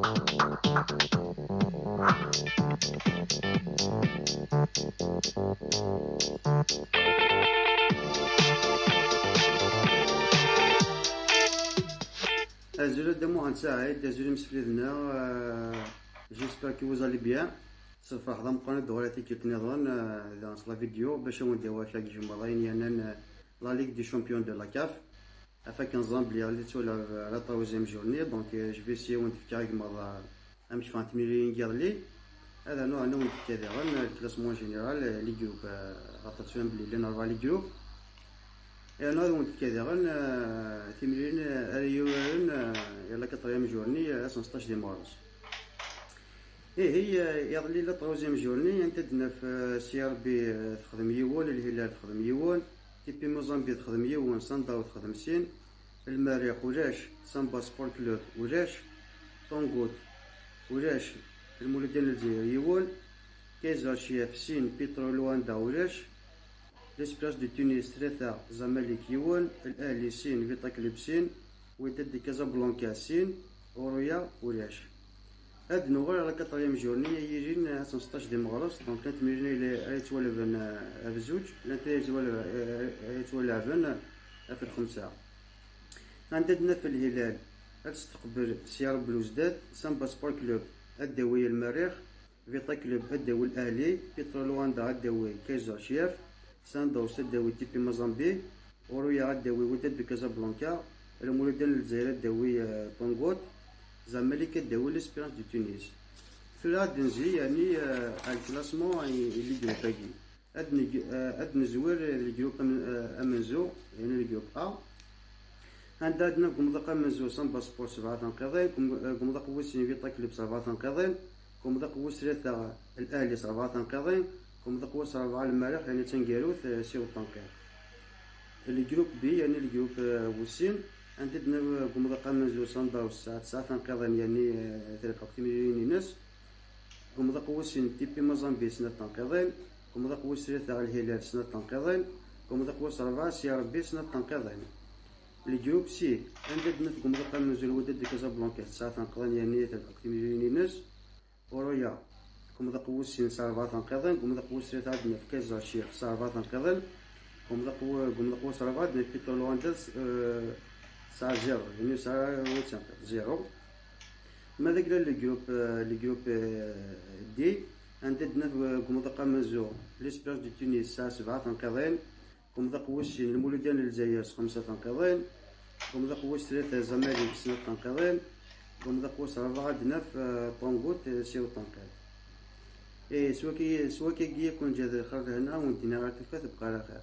Salut de moi, désolé مسفليدنا. J'espère que vous allez bien. صفح ضم قناة دوراتي كيف نظن إذا نصلا فيديو باش نديرو شاك جمعة يعني لا ليغ دي شامبيون دو لا كاف afin نظن بلي غادي تولى لا طرويزيام جورني دونك جو في سي ونتفكر مرة امشي فان تمرين كيرلي هذا نوع انا ونتفكر غير الكلاسمون جينيرال لي جروب عطاتهم بلي لي نورمال لي جروب انا هذا ونتفكر غير تمرين ريورن يلا كطريام جورني 16 دي مارس هي يظلي لا طروزيام جورني انت دنا في سي ار بي تخدم يوون الهلال تخدم يوون تيبي موزامبيق تخدم يوون سانداو تخدم سين المريخ ولاش سامبا سبور كلوب ولاش طونغوت ولاش المولودين الجزائر يوون كايزر شياف سين بيترو لواندا ولاش ليسبلاس دو تونس ثلاثة زمالك يوون الاهلي سين فيتا كلوب سين ويتد كازابلانكا سين اورويا ولاش هاد نوغل على كطريام جورني يجين 16 دي مغرس دونك كانت تمرين الى يتولفن بزوج لا يتولفن في الخمسة عندنا في الهلال تستقبل سيار بلوزداد سامبا سبور كلوب الدوي المريخ فيتا كلوب الدوي الاهلي بيترو لواندا الدوي كايزر شياف ساندوس الدوي تيبي موزامبيق اورويا الدوي وداد كازابلانكا المولودين الجزائر الدوي طونغوت زمالك الدوي ليسبيرانس دو تونس في هاد نجي يعني الكلاسمون اللي جروباكي هاد نزور الجروب امنزو يعني الجروب ا عندنا كومضاق امنزو سامبا سبور 7 تنقيضين كومضاق ويسين فيتا كلوب 7 تنقيضين كومضاق ويس 3 الاهلي 7 تنقيضين كومضاق ويس 4 المريخ يعني تنقاروث سيو التنقيض الجروب بي يعني الجروب ويسين عندنا كومضاق امنزو ساندا والساعة 9 تنقيضين يعني 3 مليون ناس كومضاق ويسين تيبي موزامبيق سنة تنقيضين كومضاق ويس 3 الهلال سنة تنقيضين كومضاق ويس 4 سي ار بي سنة تنقيضين الجروب سي عندنا في كومضاق امنزو الوداد دي كازابلانكا 9 تنقيضين يعني 3 مليون ناس اورويا كومضاق ويسين 4 تنقيضين كومضاق ويس 3 عندنا في كايزر شيخ 4 تنقيضين كومضاق ويس 4 عندنا في بيترو لواندا ساعة زيرو يعني ساعة زيرو ماذا قال الجروب دي عندنا في كومضاق امنزو ليسبيرانس دو تونس ساعة 7 تنقيضين كومضاق ويسين المولودين الجزائر 5 تنقيضين كومضاق ويس 3 زمالك 6 تنقيضين كومضاق ويس 4 عندنا في طونغوت 6 تنقيض سوا كي يكون جا خرج هنا وانتنا راك تبقى على خير.